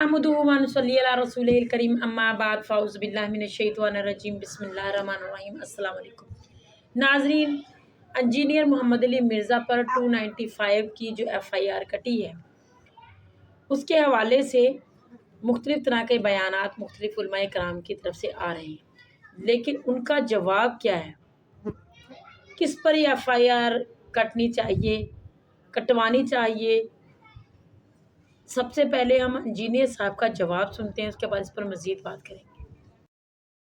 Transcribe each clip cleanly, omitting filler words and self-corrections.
नहमदुहु व नसल्ली अला रसूलिल करीम अम्मा बाद फ़ाउज़ु बिल्लाहि मिनश शैतानिर रजीम बिस्मिल्लाहिर रहमानिर रहीम। अस्सलाम वालेकुम नाज़रीन, इंजीनियर मोहम्मद अली मिर्ज़ा पर 295 की जो FIR कटी है, उसके हवाले से मुख्तलिफ़ तरह के बयानात मुख्तलिफ़ उलमाए कराम की तरफ से आ रहे हैं, लेकिन उनका जवाब क्या है, किस पर ये FIR कटनी चाहिए, कटवानी चाहिए। सबसे पहले हम इंजीनियर साहब का जवाब सुनते हैं, उसके बाद इस पर मजीद बात करेंगे।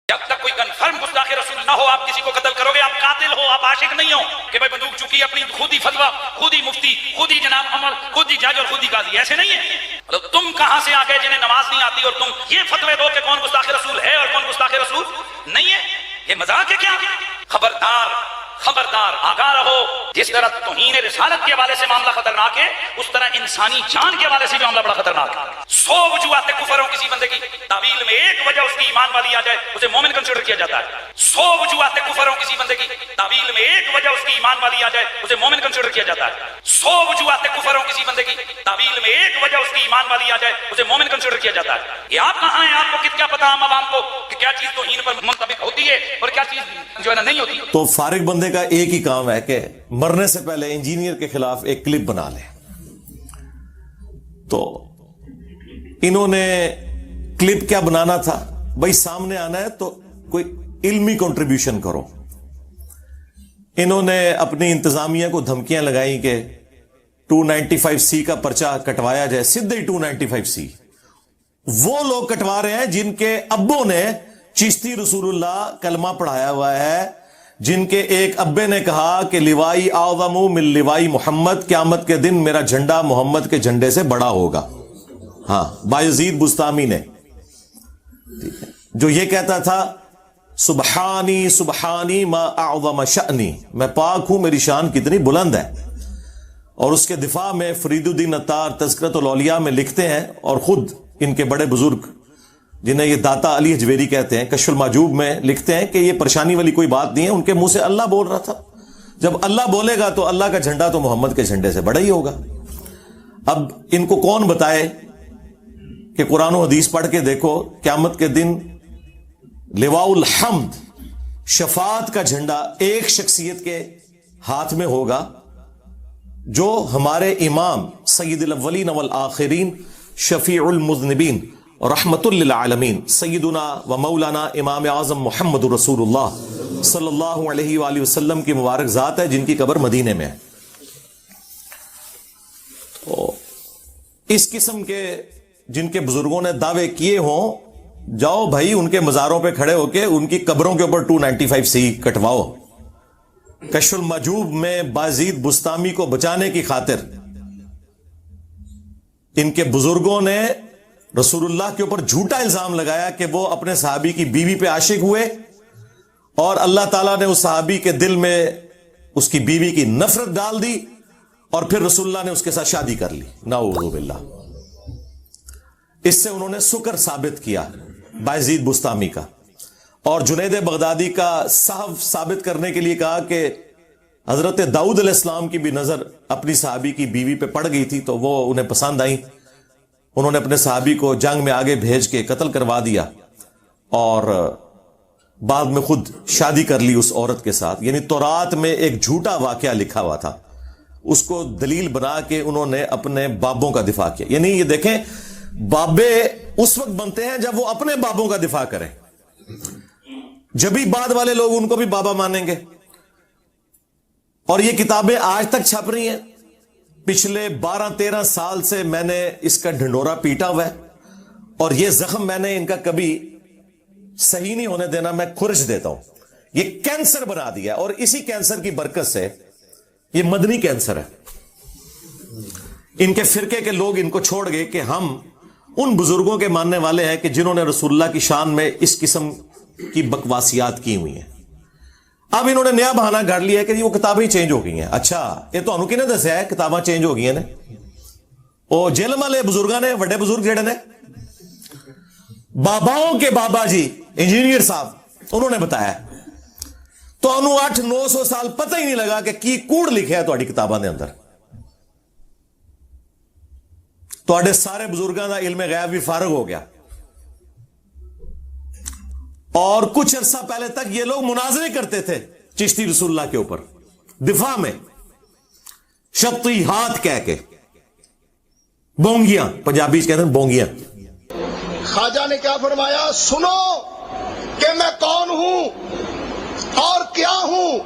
जब तक कोई कंफर्म गुस्ताखे रसूल ना हो, आप किसी को कत्ल करोगे, आप कातिल हो, आप आशिक नहीं हो कि भाई बंदूक चुकी अपनी खुद ही फतवा, खुद ही मुफ्ती, खुद ही जनाब अमर, खुद ही जज और खुद ही काजी। ऐसे नहीं है। मतलब तुम कहां से आ गए जिन्हें नमाज नहीं आती और तुम ये फतवे दो कि कौन गुस्ताखे रसूल है और कौन गुस्ताखे रसूल नहीं है? ये मजाक है क्या? खबरदार खबरदार, आगाह रहो। जिस तरह तौहीन रिसालत के हवाले से मामला खतरनाक है, उस तरह इंसानी जान के हवाले से भी मामला बड़ा खतरनाक है। 100 वजूहात कुफर हो किसी बंदे की तावील में, एक वजह उसकी ईमान वाली आ जाए, उसे मोमिन कंसीडर किया जाता है। 100 वजूहात कुफर हो किसी बंदे की तावील में, एक वजह उसकी ईमान वाली आ जाए, उसे मोमिन कंसीडर किया जाता है। 100 वजूहात कुफर हो किसी बंदे की तावील में, एक वजह उसकी ईमान वाली आ जाए, उसे मोमिन कंसीडर किया जाता है। ये आप कहां हैं? आपको क्या पता आम आवाम को कि क्या चीज तौहीन पर मुंतबिक होती है और क्या चीज जो है ना नहीं होती। तो फारिग बंदे का एक ही काम है कि मरने से पहले इंजीनियर के खिलाफ एक क्लिप बना ले। तो इन्होंने क्लिप क्या बनाना था भाई, सामने आना है तो कोई इल्मी कंट्रीब्यूशन करो। इन्होंने अपनी इंतजामिया को धमकियां लगाई कि 295C का पर्चा कटवाया जाए, सीधे ही 295C। वो लोग कटवा रहे हैं जिनके अब्बों ने चिश्ती रसूलुल्लाह कलमा पढ़ाया हुआ है, जिनके एक अब्बे ने कहा कि लिवाई आज़मु मिन लिवाई मोहम्मद, क़यामत के दिन मेरा झंडा मोहम्मद के झंडे से बड़ा होगा। हाँ, बायजीद बुस्तामी ने, जो ये कहता था सुबहानी सुबहानी मा आज़म शअनी, मैं पाक हूं, मेरी शान कितनी बुलंद है। और उसके दिफा में फरीदुद्दीन अत्तार तज़किरतुल औलिया में लिखते हैं, और खुद इनके बड़े बुजुर्ग जिन्हें ये दाता अली हजवेरी कहते हैं, कश्फुल माजूब में लिखते हैं कि ये परेशानी वाली कोई बात नहीं है। उनके मुंह से अल्लाह बोल रहा था, जब अल्लाह बोलेगा तो अल्लाह का झंडा तो मोहम्मद के झंडे से बड़ा ही होगा। अब इनको कौन बताए कि कुरान और हदीस पढ़ के देखो, क़यामत के दिन लिवाउल हम्द, शफात का झंडा एक शख्सियत के हाथ में होगा, जो हमारे इमाम सय्यदुल अव्वलीन वल आखिरीन शफीउल मुज़निबीन रहमतुल लिल आलमीन सय्यदुना व मौलाना इमाम आज़म मुहम्मद रसूलुल्लाह सल्लल्लाहु अलैहि वसल्लम की मुबारक ज़ात है, जिनकी कब्र मदीने में है। तो इस किस्म के जिनके बुजुर्गों ने दावे किए हों, जाओ भाई उनके मज़ारों पे खड़े होके उनकी कब्रों के ऊपर 295C कटवाओ। कश्फुल माजूब में बायजीद बुस्तामी को बचाने की खातिर इनके बुजुर्गों ने रसूलुल्लाह के ऊपर झूठा इल्जाम लगाया कि वो अपने सहाबी की बीवी पे आशिक हुए, और अल्लाह ताला ने उस सहाबी के दिल में उसकी बीवी की नफरत डाल दी, और फिर रसूलुल्लाह ने उसके साथ शादी कर ली। नाऊज़ु बिल्लाह। इससे उन्होंने शुक्र साबित किया बायजीद बुस्तामी का, और जुनैद बगदादी का साहब साबित करने के लिए कहा कि हजरत दाऊद अलैहिस्सलाम की भी नजर अपनी सहाबी की बीवी पे पड़ गई थी, तो वो उन्हें पसंद आई। उन्होंने अपने सहाबी को जंग में आगे भेज के कत्ल करवा दिया, और बाद में खुद शादी कर ली उस औरत के साथ। यानी तौरात में एक झूठा वाकया लिखा हुआ था, उसको दलील बना के उन्होंने अपने बाबों का दिफा किया। यानी ये देखें, बाबे उस वक्त बनते हैं जब वो अपने बाबों का दिफा करें, जब भी बाद वाले लोग उनको भी बाबा मानेंगे। और ये किताबें आज तक छप रही हैं। पिछले 12-13 साल से मैंने इसका ढिंडोरा पीटा हुआ है, और ये जख्म मैंने इनका कभी सही नहीं होने देना, मैं खुरच देता हूं। ये कैंसर बना दिया, और इसी कैंसर की बरकत से ये मदनी कैंसर है। इनके फिरके के लोग इनको छोड़ गए कि हम उन बुजुर्गों के मानने वाले हैं कि जिन्होंने रसूलुल्लाह की शान में इस किस्म की बकवासियात की हुई हैं। अब इन्होंने नया बहाना गाड़ लिया है कि वो किताबें चेंज हो गई हैं। अच्छा, ये तो अनु किने दस्या है किताबें चेंज हो गई हैं ने? ओ जेल वाले बुजुर्गों ने, बड़े बुजुर्ग जेड़े ने, बाबाओं के बाबा जी इंजीनियर साहब, उन्होंने बताया। तो अनु 800-900 साल पता ही नहीं लगा कि की कूड़ लिखे है तुम्हारी किताबों के अंदर। ਤੁਹਾਡੇ ਸਾਰੇ ਬਜ਼ੁਰਗਾਂ ਦਾ ਇਲਮ ਗੈਬ بھی فارغ ہو گیا. اور کچھ عرصہ پہلے تک یہ لوگ مناظرے کرتے تھے چشتی رسول اللہ کے اوپر دفاع میں, شطی ہاتھ کہہ کے, بونگیاں پنجابی کہتے ہیں بونگیاں. خواجہ نے کیا فرمایا؟ سنو کہ میں کون ہوں اور کیا ہوں.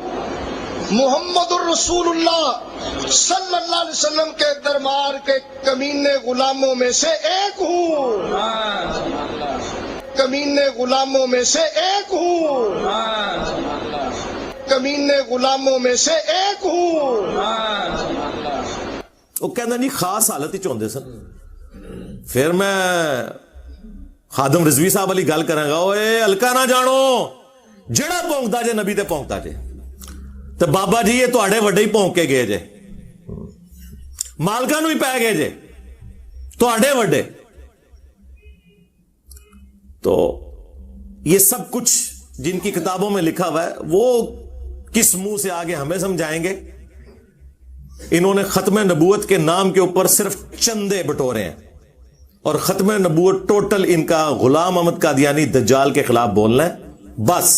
محمد الرسول اللہ صلی اللہ علیہ وسلم کے دربار کے کمینے غلاموں میں سے ایک ہوں. کمینے غلاموں میں سے ایک ہوں. کمینے غلاموں میں سے ایک ہوں. وہ کہنا نہیں خاص حالت ہی چاہتے سن. پھر میں خادم رضوی صاحب والی گل کروں گا, اوے ہلکا نہ جانو, جڑا پونکتا جے نبی تے پونکتا جے. تو بابا جی یہ تواڈے وڈے ہی پونک کے گئے جے, مالکاں نو ہی پے گئے جے, تواڈے وڈے. تو یہ سب کچھ جن کی کتابوں میں لکھا ہوا ہے وہ کس منہ سے آگے ہمیں سمجھائیں گے. انہوں نے ختم نبوت کے نام کے اوپر صرف چندے بٹورے ہیں, اور ختم نبوت ٹوٹل ان کا غلام احمد قادیانی دجال کے خلاف بولنا ہے بس.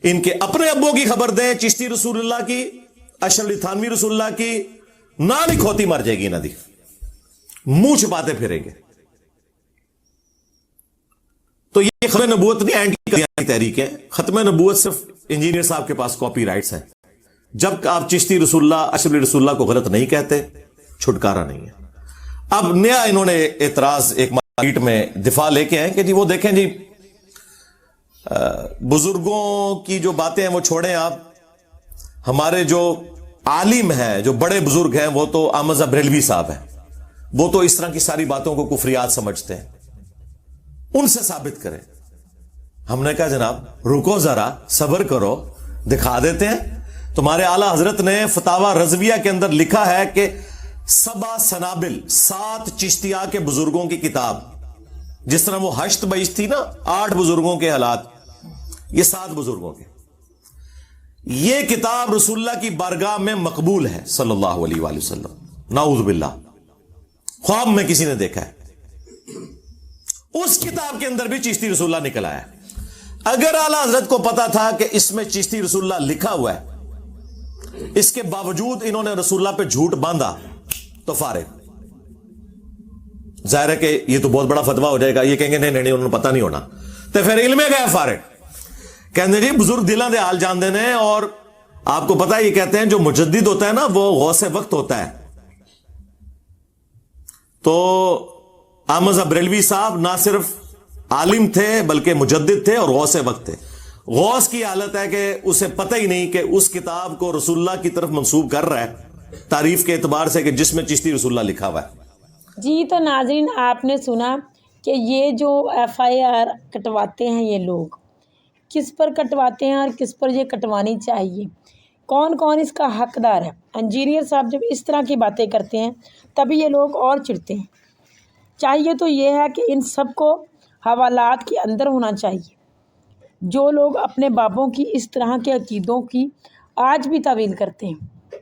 ان کے اپنے ابوں کی خبر دیں, چشتی رسول اللہ کی, اشرف علی تھانوی رسول اللہ کی, نہ بھی کھوتی مر جائے گی نہ دی, منہ چھپاتے پھریں گے. تو یہ ختم نبوت نہیں, اینٹی قادیانی تحریک ہے. ختم نبوت صرف انجینئر صاحب کے پاس کاپی رائٹس ہیں. جب آپ چشتی رسول اللہ, اشرف علی رسول اللہ کو غلط نہیں کہتے, چھٹکارا نہیں ہے. اب نیا انہوں نے اعتراض ایک مارکیٹ میں دفاع لے کے آئے کہ جی وہ دیکھیں جی بزرگوں کی جو باتیں ہیں وہ چھوڑیں آپ, ہمارے جو عالم ہیں, جو بڑے بزرگ ہیں, وہ تو احمد رضا بریلوی صاحب ہیں, وہ تو اس طرح کی ساری باتوں کو کفریات سمجھتے ہیں, ان سے ثابت کریں. ہم نے کہا جناب رکو ذرا, صبر کرو, دکھا دیتے ہیں. تمہارے اعلی حضرت نے فتاوی رضویہ کے اندر لکھا ہے کہ 7 سنابل, 7 چشتیہ کے بزرگوں کی کتاب, جس طرح وہ 8 22 تھی نا, 8 بزرگوں کے حالات, یہ 7 بزرگوں کے. یہ کتاب رسول اللہ کی بارگاہ میں مقبول ہے صلی اللہ علیہ وآلہ وسلم. نعوذ باللہ, خواب میں کسی نے دیکھا ہے. اس کتاب کے اندر بھی چشتی رسول اللہ نکل آیا. اگر اعلی حضرت کو پتا تھا کہ اس میں چشتی رسول اللہ لکھا ہوا ہے, اس کے باوجود انہوں نے رسول اللہ پہ جھوٹ باندھا, تو فارغ. ظاہر ہے کہ یہ تو بہت بڑا فتویٰ ہو جائے گا. یہ کہیں گے نہیں انہوں نے پتہ نہیں ہونا, تو پھر علم گئے فارغ. کہتے جی بزرگ دلاں دے حال جان دینے. اور آپ کو پتا ہے یہ کہتے ہیں جو مجدد ہوتا ہے نا وہ غوث وقت ہوتا ہے. تو احمد رضا بریلوی صاحب نہ صرف عالم تھے بلکہ مجدد تھے اور غوث وقت تھے. غوث کی حالت ہے کہ اسے پتہ ہی نہیں کہ اس کتاب کو رسول اللہ کی طرف منسوب کر رہا ہے تعریف کے اعتبار سے کہ جس میں چشتی رسول اللہ لکھا ہوا ہے. جی تو ناظرین آپ نے سنا کہ یہ جو FIR کٹواتے ہیں یہ لوگ کس پر کٹواتے ہیں اور کس پر یہ کٹوانی چاہیے, کون کون اس کا حقدار ہے. انجینئر صاحب جب اس طرح کی باتیں کرتے ہیں تبھی یہ لوگ اور چڑھتے ہیں. چاہیے تو یہ ہے کہ ان سب کو حوالات کے اندر ہونا چاہیے. جو لوگ اپنے بابوں کی اس طرح کے عقیدوں کی آج بھی تعویل کرتے ہیں,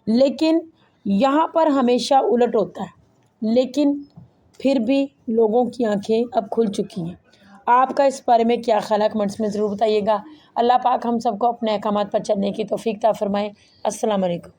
لیکن یہاں پر ہمیشہ الٹ ہوتا ہے. لیکن پھر بھی لوگوں کی آنکھیں اب کھل چکی ہیں. آپ کا اس بارے میں کیا خیال ہے کمنٹس میں ضرور بتائیے گا. اللہ پاک ہم سب کو اپنے احکامات پر چلنے کی توفیق عطا فرمائے. السلام علیکم.